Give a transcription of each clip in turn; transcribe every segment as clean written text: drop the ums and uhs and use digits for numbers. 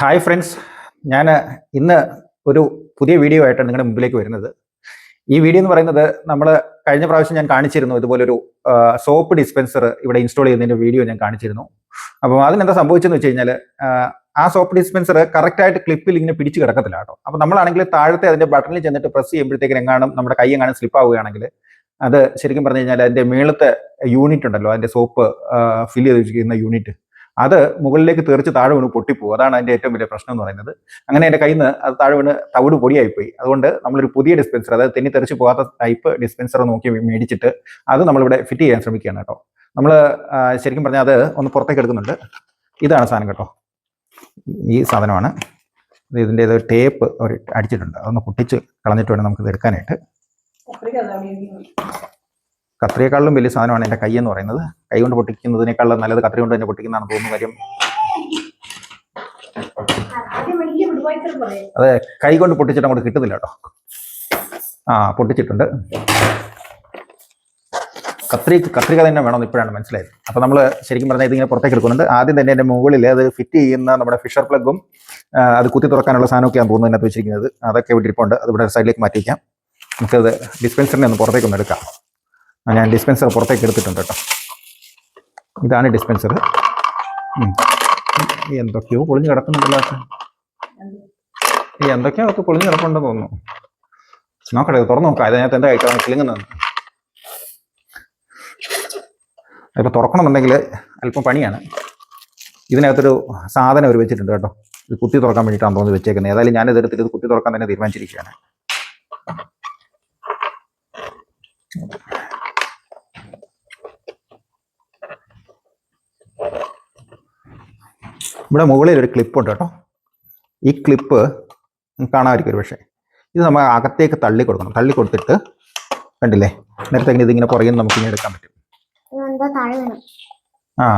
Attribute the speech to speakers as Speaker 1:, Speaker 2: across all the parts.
Speaker 1: Hi friends, ഞാൻ ഇന്ന് ഒരു പുതിയ വീഡിയോ ആയിട്ടാണ് നിങ്ങളുടെ മുമ്പിലേക്ക് വരുന്നത്. ഈ വീഡിയോ എന്ന് പറയുന്നത് നമ്മൾ കഴിഞ്ഞ പ്രാവശ്യം ഞാൻ കാണിച്ചിരുന്നു ഇതുപോലൊരു സോപ്പ് ഡിസ്പെൻസർ ഇവിടെ ഇൻസ്റ്റാൾ ചെയ്യുന്നതിൻ്റെ വീഡിയോ ഞാൻ കാണിച്ചിരുന്നു. അപ്പോൾ അതിനെന്താ സംഭവിച്ചെന്ന് വെച്ച് കഴിഞ്ഞാൽ ആ സോപ്പ് ഡിസ്പെൻസർ കറക്റ്റായിട്ട് ക്ലിപ്പിൽ ഇങ്ങനെ പിടിച്ച് കിടക്കത്തില്ല കേട്ടോ. അപ്പോൾ നമ്മളാണെങ്കിൽ താഴത്തെ അതിൻ്റെ ബട്ടണിൽ ചെന്നിട്ട് പ്രസ് ചെയ്യുമ്പോഴത്തേക്കും എങ്ങാനും നമ്മുടെ കൈ എങ്ങാനും സ്ലിപ്പ് ആവുകയാണെങ്കിൽ അത് ശരിക്കും പറഞ്ഞു കഴിഞ്ഞാൽ അതിൻ്റെ മേളത്തെ യൂണിറ്റ് ഉണ്ടല്ലോ, അതിൻ്റെ സോപ്പ് ഫില്ല് ചെയ്ത് വെച്ചിരിക്കുന്ന യൂണിറ്റ്, അത് മുകളിലേക്ക് തെറിച്ച് താഴെ വീണ് പൊട്ടിപ്പോകും. അതാണ് അതിൻ്റെ ഏറ്റവും വലിയ പ്രശ്നം എന്ന് പറയുന്നത്. അങ്ങനെ എൻ്റെ കയ്യിൽ നിന്ന് അത് താഴെ വീണ് തവിട് പൊടിയായിപ്പോയി. അതുകൊണ്ട് നമ്മളൊരു പുതിയ ഡിസ്പെൻസർ, അതായത് തെന്നി തെറിച്ച് പോകാത്ത ടൈപ്പ് ഡിസ്പെൻസർ നോക്കി മേടിച്ചിട്ട് അത് നമ്മളിവിടെ ഫിറ്റ് ചെയ്യാൻ ശ്രമിക്കുകയാണ് കേട്ടോ. നമ്മൾ ശരിക്കും പറഞ്ഞാൽ അത് ഒന്ന് പുറത്തേക്ക് എടുക്കുന്നുണ്ട്. ഇതാണ് സാധനം കേട്ടോ, ഈ സാധനമാണ്. ഇതിൻ്റെ ടേപ്പ് അവർ അടിച്ചിട്ടുണ്ട്, അതൊന്ന് പൊട്ടിച്ച് കളഞ്ഞിട്ട് വേണം നമുക്കിത് എടുക്കാനായിട്ട്. കത്രിയേക്കാളിലും വലിയ സാധനമാണ് എൻ്റെ കൈ എന്ന് പറയുന്നത്. കൈ കൊണ്ട് പൊട്ടിക്കുന്നതിനേക്കാളും നല്ലത് കത്രി കൊണ്ട് തന്നെ പൊട്ടിക്കുന്നതാണ് തോന്നുന്നു. കാര്യം അതെ, കൈ കൊണ്ട് പൊട്ടിച്ചിട്ട് അങ്ങോട്ട് കിട്ടുന്നില്ല കേട്ടോ. പൊട്ടിച്ചിട്ടുണ്ട്. കത്രിക തന്നെ വേണമെന്ന് ഇപ്പോഴാണ് മനസ്സിലായത്. അപ്പോൾ നമ്മൾ ശരിക്കും പറഞ്ഞാൽ ഇതിങ്ങനെ പുറത്തേക്ക് എടുക്കുന്നുണ്ട്. ആദ്യം തന്നെ എൻ്റെ മുകളിൽ അത് ഫിറ്റ് ചെയ്യുന്ന നമ്മുടെ ഫിഷർ പ്ലഗും അത് കുത്തി തുറക്കാനുള്ള സാധനമൊക്കെയാണ് തോന്നുന്നു ഇതിനകത്ത് വെച്ചിരിക്കുന്നത്. അതൊക്കെ ഇവിടെ ഇരിപ്പുണ്ട്. അത് ഇവിടെ സൈഡിലേക്ക് മാറ്റി വയ്ക്കാം. നമുക്കത് ഡിസ്പെൻസറിനെ ഒന്ന് പുറത്തേക്കൊന്ന് എടുക്കാം. ഞാൻ ഡിസ്പെൻസർ പുറത്തേക്ക് എടുത്തിട്ടുണ്ട് കേട്ടോ. ഇതാണ് ഡിസ്പെൻസർ. എന്തൊക്കെയോ പൊളിഞ്ഞ് കിടക്കുന്നുണ്ടല്ലോ. എന്തൊക്കെയോ ഒക്കെ പൊളിഞ്ഞ് കിടപ്പുണ്ടെന്ന് തോന്നുന്നു. നോക്കട്ടെ, തുറന്നു നോക്കാം. അതിനകത്ത് എന്താ കഴിക്കാൻ കിളുങ്ങുന്നത്. അതിപ്പോൾ തുറക്കണമെന്നുണ്ടെങ്കിൽ അല്പം പണിയാണ്. ഇതിനകത്തൊരു സാധനം അവർ വെച്ചിട്ടുണ്ട് കേട്ടോ. ഇത് കുത്തി തുറക്കാൻ വേണ്ടിയിട്ടാണ് തോന്നുന്നു വെച്ചേക്കുന്നത്. ഏതായാലും ഞാൻ ഇതെടുത്തിട്ട് ഇത് കുത്തി തുറക്കാൻ തന്നെ തീരുമാനിച്ചിരിക്കുകയാണ്. ഇവിടെ മുകളിൽ ഒരു ക്ലിപ്പുണ്ട് കേട്ടോ. ഈ ക്ലിപ്പ് കാണാമായിരിക്കും ഒരു പക്ഷേ. ഇത് നമ്മൾ അകത്തേക്ക് തള്ളി കൊടുക്കണം. തള്ളി കൊടുത്തിട്ട് കണ്ടില്ലേ, നേരത്തെ ഇതിങ്ങനെ പുറകിൽ നമുക്കിങ്ങനെ എടുക്കാൻ പറ്റും.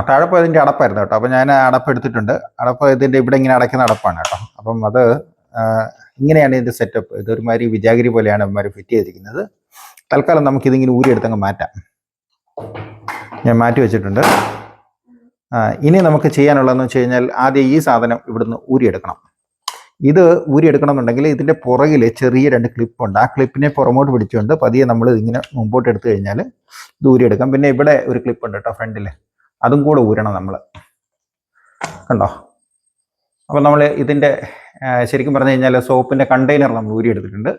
Speaker 1: താഴെ പോയതിൻ്റെ അടപ്പായിരുന്നു കേട്ടോ. അപ്പോൾ ഞാൻ അടപ്പ് എടുത്തിട്ടുണ്ട്. അടപ്പ് ഇതിൻ്റെ ഇവിടെ ഇങ്ങനെ അടയ്ക്കുന്ന അടപ്പാണ് കേട്ടോ. അപ്പം അത് ഇങ്ങനെയാണ് ഇതിൻ്റെ സെറ്റപ്പ്. ഇതൊരുമാതിരി വിജാഗിരി പോലെയാണ് ഇവന്മാർ ഫിറ്റ് ചെയ്തിരിക്കുന്നത്. തൽക്കാലം നമുക്കിതിങ്ങനെ ഊരിയെടുത്തങ്ങ് മാറ്റാം. ഞാൻ മാറ്റി വെച്ചിട്ടുണ്ട്. ഇനി നമുക്ക് ചെയ്യാനുള്ളതെന്ന് വെച്ച് കഴിഞ്ഞാൽ ആദ്യം ഈ സാധനം ഇവിടുന്ന് ഊരിയെടുക്കണം. ഇത് ഊരിയെടുക്കണം എന്നുണ്ടെങ്കിൽ ഇതിൻ്റെ പുറകിൽ ചെറിയ 2 ക്ലിപ്പുണ്ട്. ആ ക്ലിപ്പിനെ പുറമോട്ട് പിടിച്ചുകൊണ്ട് പതിയെ നമ്മൾ ഇങ്ങനെ മുമ്പോട്ട് എടുത്തു കഴിഞ്ഞാൽ ഇത് ഊരിയെടുക്കാം. പിന്നെ ഇവിടെ ഒരു ക്ലിപ്പുണ്ട് കേട്ടോ ഫ്രണ്ടിൽ, അതും കൂടെ ഊരണം നമ്മൾ. കണ്ടോ? അപ്പോൾ നമ്മൾ ഇതിൻ്റെ ശരിക്കും പറഞ്ഞു കഴിഞ്ഞാൽ സോപ്പിൻ്റെ കണ്ടെയ്നർ നമ്മൾ ഊരിയെടുത്തിട്ടുണ്ട്.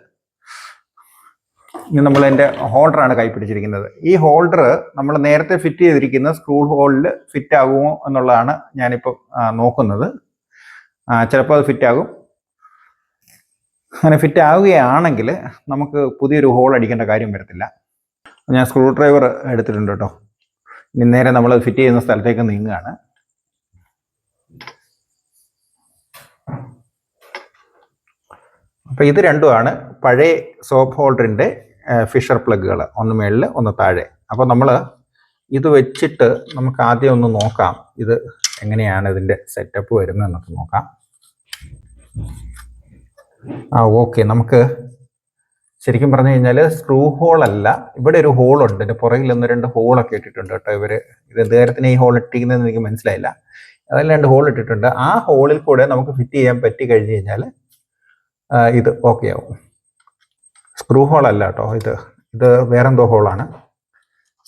Speaker 1: ഇനി നമ്മൾ എൻ്റെ ഹോൾഡറാണ് കൈ പിടിച്ചിരിക്കുന്നത്. ഈ ഹോൾഡർ നമ്മൾ നേരത്തെ ഫിറ്റ് ചെയ്തിരിക്കുന്ന സ്ക്രൂ ഹോളിൽ ഫിറ്റ് ആകുമോ എന്നുള്ളതാണ് ഞാനിപ്പോൾ നോക്കുന്നത്. ചിലപ്പോൾ അത് ഫിറ്റ് ആകും. അങ്ങനെ ഫിറ്റ് ആവുകയാണെങ്കിൽ നമുക്ക് പുതിയൊരു ഹോൾ അടിക്കേണ്ട കാര്യം വരത്തില്ല. ഞാൻ സ്ക്രൂ ഡ്രൈവർ എടുത്തിട്ടുണ്ട് കേട്ടോ. ഇനി നേരെ നമ്മൾ ഫിറ്റ് ചെയ്യുന്ന സ്ഥലത്തേക്ക് നീങ്ങുകയാണ്. അപ്പോൾ ഇത് രണ്ടുമാണ് പഴയ സോപ്പ് ഹോൾഡറിൻ്റെ ഫിഷർ പ്ലഗുകൾ, ഒന്ന് മേളിൽ ഒന്ന് താഴെ. അപ്പോൾ നമ്മൾ ഇത് വെച്ചിട്ട് നമുക്ക് ആദ്യം ഒന്ന് നോക്കാം ഇത് എങ്ങനെയാണ് ഇതിൻ്റെ സെറ്റപ്പ് വരുന്നതെന്നൊക്കെ നോക്കാം. ഓക്കെ, നമുക്ക് ശരിക്കും പറഞ്ഞു കഴിഞ്ഞാൽ സ്ക്രൂ ഹോളല്ല, ഇവിടെ ഒരു ഹോളുണ്ട്. ഇതിൻ്റെ പുറകിൽ 1-2 ഹോളൊക്കെ ഇട്ടിട്ടുണ്ട് കേട്ടോ. ഇത് നേരത്തിന് ഈ ഹോൾ ഇട്ടിരിക്കുന്നതെന്ന് എനിക്ക് മനസ്സിലായില്ല. അതിൽ 2 ഹോൾ ഇട്ടിട്ടുണ്ട്. ആ ഹോളിൽ കൂടെ നമുക്ക് ഫിറ്റ് ചെയ്യാൻ പറ്റി കഴിഞ്ഞ് കഴിഞ്ഞാൽ ഇത് ഓക്കെ ആവും. സ്ക്രൂ ഹോളല്ല കേട്ടോ, ഇത് വേറെന്തോ ഹോളാണ്.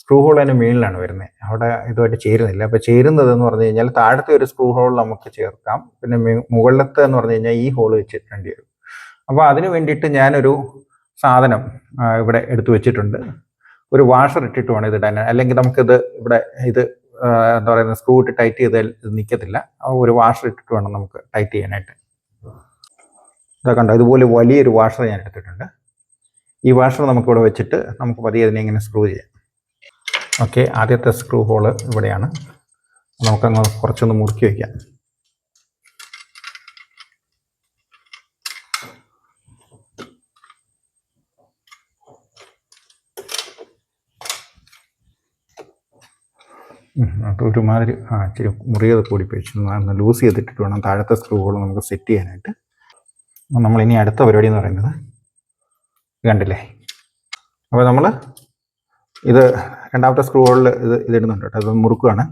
Speaker 1: സ്ക്രൂ ഹോൾ അതിന് മുകളിലാണ് വരുന്നത്. അവിടെ ഇതുമായിട്ട് ചേരുന്നില്ല. അപ്പോൾ ചേരുന്നതെന്ന് പറഞ്ഞു കഴിഞ്ഞാൽ താഴത്തെ ഒരു സ്ക്രൂ ഹോൾ നമുക്ക് ചേർക്കാം. പിന്നെ മുകളിലത്തെ എന്ന് പറഞ്ഞു കഴിഞ്ഞാൽ ഈ ഹോൾ വെച്ചിട്ടുണ്ട് വരും. അപ്പോൾ അതിന് വേണ്ടിയിട്ട് ഞാനൊരു സാധനം ഇവിടെ എടുത്തു വെച്ചിട്ടുണ്ട്. ഒരു വാഷർ ഇട്ടിട്ട് വേണം ഇത് ഇടാൻ. അല്ലെങ്കിൽ നമുക്കിത് ഇവിടെ എന്താ പറയുന്നത്, സ്ക്രൂ ഇട്ട് ടൈറ്റ് ചെയ്താൽ ഇത് നിൽക്കത്തില്ല. ഒരു വാഷർ ഇട്ടിട്ട് വേണം നമുക്ക് ടൈറ്റ് ചെയ്യാനായിട്ട്. ഇതാ കണ്ടോ, ഇതുപോലെ വലിയൊരു വാഷർ ഞാൻ എടുത്തിട്ടുണ്ട്. ഈ വാഷർ നമുക്കിവിടെ വെച്ചിട്ട് നമുക്ക് പതിയെ അതിനെ ഇങ്ങനെ സ്ക്രൂ ചെയ്യാം. ഓക്കെ, ആദ്യത്തെ സ്ക്രൂ ഹോള് ഇവിടെയാണ്. നമുക്കങ്ങ് കുറച്ചൊന്ന് മുറുക്കി വയ്ക്കാം. ഒരുമാതിരി ഇച്ചിരി മുറിയത് കൂടിപ്പോയി. ഒന്ന് ലൂസ് ചെയ്തിട്ടിട്ട് വേണം താഴത്തെ സ്ക്രൂ ഹോൾ നമുക്ക് സെറ്റ് ചെയ്യാനായിട്ട്. നമ്മളിനി അടുത്ത പരിപാടി എന്ന് പറയുന്നത് കണ്ടില്ലേ. അപ്പോൾ നമ്മൾ ഇത് രണ്ടാമത്തെ സ്ക്രൂ ഹോളിൽ ഇതിടുന്നുണ്ട് കേട്ടോ. അത് മുറുക്കുകയാണ്.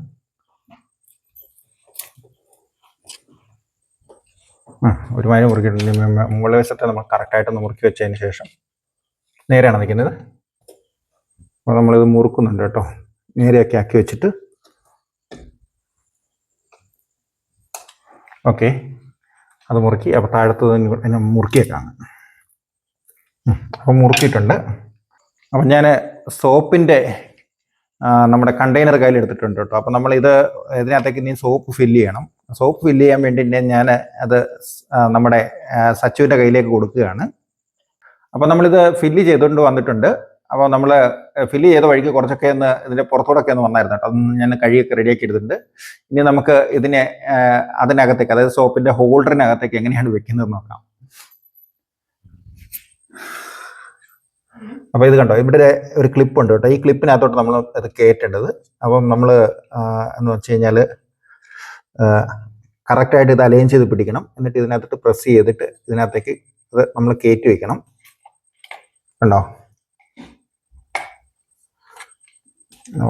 Speaker 1: ഒരുമാതിരി മുറുക്കിയിട്ടുണ്ട്. മുകളിൽ വശത്തെ നമ്മൾ കറക്റ്റായിട്ടൊന്ന് മുറുക്കി വെച്ചതിന് ശേഷം നേരെയാണ് നിൽക്കുന്നത്. അപ്പോൾ നമ്മളിത് മുറുക്കുന്നുണ്ട് കേട്ടോ. നേരെയൊക്കെ ആക്കി വെച്ചിട്ട് ഓക്കെ അത് മുറുക്കി. അപ്പോൾ താഴത്ത് മുറുക്കിയേക്കാണ്. അപ്പം മുറുക്കിയിട്ടുണ്ട്. അപ്പം ഞാൻ സോപ്പിൻ്റെ നമ്മുടെ കണ്ടെയ്നർ കയ്യിൽ എടുത്തിട്ടുണ്ട് കേട്ടോ. അപ്പം നമ്മളിത് ഇതിനകത്തേക്ക് ഇനി സോപ്പ് ഫില്ല് ചെയ്യണം. സോപ്പ് ഫില്ല് ചെയ്യാൻ വേണ്ടി ഞാൻ അത് നമ്മുടെ സച്ചുവിൻ്റെ കയ്യിലേക്ക് കൊടുക്കുകയാണ്. അപ്പം നമ്മളിത് ഫില്ല് ചെയ്തുകൊണ്ട് വന്നിട്ടുണ്ട്. അപ്പോൾ നമ്മൾ ഫില്ല് ചെയ്ത വഴിക്ക് കുറച്ചൊക്കെ ഒന്ന് ഇതിൻ്റെ പുറത്തോടൊക്കെ ഒന്ന് വന്നായിരുന്നു കേട്ടോ. അതൊന്ന് ഞാൻ കഴിയൊക്കെ റെഡിയാക്കി എടുത്തിട്ടുണ്ട്. ഇനി നമുക്ക് ഇതിനെ അതിനകത്തേക്ക്, അതായത് സോപ്പിൻ്റെ ഹോൾഡറിനകത്തേക്ക് എങ്ങനെയാണ് വെക്കുന്നത് നോക്കാം. അപ്പോൾ ഇത് കണ്ടോ, ഇവിടെ ഒരു ക്ലിപ്പ് ഉണ്ട് കേട്ടോ. ഈ ക്ലിപ്പിനകത്തോട്ട് നമ്മൾ അത് കയറ്റേണ്ടത്. അപ്പം നമ്മൾ എന്ന് വെച്ച് കഴിഞ്ഞാൽ കറക്റ്റായിട്ട് ഇത് അലൈൻ ചെയ്ത് പിടിക്കണം. എന്നിട്ട് ഇതിനകത്തോട്ട് പ്രസ് ചെയ്തിട്ട് ഇതിനകത്തേക്ക് ഇത് നമ്മൾ കയറ്റി വെക്കണം. കണ്ടോ?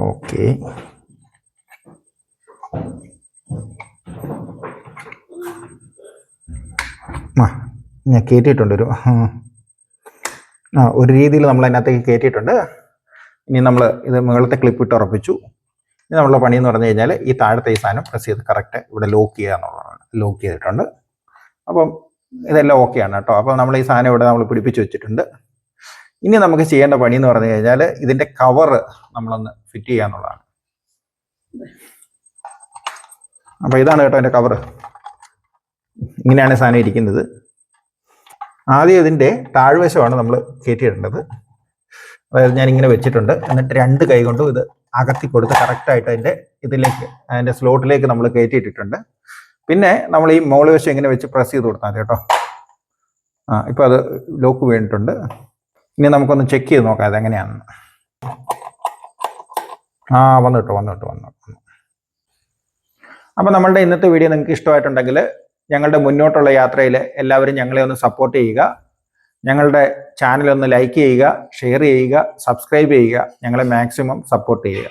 Speaker 1: ഓക്കെ. ഞാൻ കയറ്റിയിട്ടുണ്ട് ഒരു രീതിയിൽ നമ്മൾ അതിനകത്തേക്ക് കയറ്റിയിട്ടുണ്ട്. ഇനി നമ്മൾ ഇത് മുകളിലത്തെ ക്ലിപ്പ് ഇട്ട് ഉറപ്പിച്ചു. ഇനി നമ്മളുടെ പണി എന്ന് പറഞ്ഞു കഴിഞ്ഞാൽ ഈ താഴത്തെ ഈ സാധനം പ്രസ് ചെയ്ത് കറക്റ്റ് ഇവിടെ ലോക്ക് ചെയ്യുക എന്നുള്ളതാണ്. ലോക്ക് ചെയ്തിട്ടുണ്ട്. അപ്പം ഇതെല്ലാം ഓക്കെയാണ് കേട്ടോ. അപ്പോൾ നമ്മൾ ഈ സാധനം ഇവിടെ നമ്മൾ പിടിപ്പിച്ച് വെച്ചിട്ടുണ്ട്. ഇനി നമുക്ക് ചെയ്യേണ്ട പണി എന്ന് പറഞ്ഞു കഴിഞ്ഞാൽ ഇതിൻ്റെ കവർ നമ്മളൊന്ന് ഫിറ്റ് ചെയ്യുക എന്നുള്ളതാണ്. അപ്പോൾ ഇതാണ് കേട്ടോ എൻ്റെ കവർ. ഇങ്ങനെയാണ് സാധനം ഇരിക്കുന്നത്. ആദ്യം ഇതിൻ്റെ താഴ്വശമാണ് നമ്മൾ കയറ്റിയിടേണ്ടത്. അതായത് ഞാനിങ്ങനെ വെച്ചിട്ടുണ്ട്. എന്നിട്ട് 2 കൈ കൊണ്ടും ഇത് അകത്തി കൊടുത്ത് കറക്റ്റായിട്ട് അതിൻ്റെ സ്ലോട്ടിലേക്ക് നമ്മൾ കയറ്റിയിട്ടിട്ടുണ്ട്. പിന്നെ നമ്മൾ ഈ മുകൾ വശം ഇങ്ങനെ വെച്ച് പ്രസ് ചെയ്ത് കൊടുത്താൽ മതി കേട്ടോ. ഇപ്പോൾ അത് ലോക്ക് വീണിട്ടുണ്ട്. ഇനി നമുക്കൊന്ന് ചെക്ക് ചെയ്ത് നോക്കാം അതെങ്ങനെയാണെന്ന്. വന്നു. അപ്പോൾ നമ്മളുടെ ഇന്നത്തെ വീഡിയോ നിങ്ങൾക്ക് ഇഷ്ടമായിട്ടുണ്ടെങ്കിൽ ഞങ്ങളുടെ മുന്നോട്ടുള്ള യാത്രയിൽ എല്ലാവരും ഞങ്ങളെ ഒന്ന് സപ്പോർട്ട് ചെയ്യുക. ഞങ്ങളുടെ ചാനൽ ഒന്ന് ലൈക്ക് ചെയ്യുക, ഷെയർ ചെയ്യുക, സബ്സ്ക്രൈബ് ചെയ്യുക. ഞങ്ങളെ മാക്സിമം സപ്പോർട്ട് ചെയ്യുക.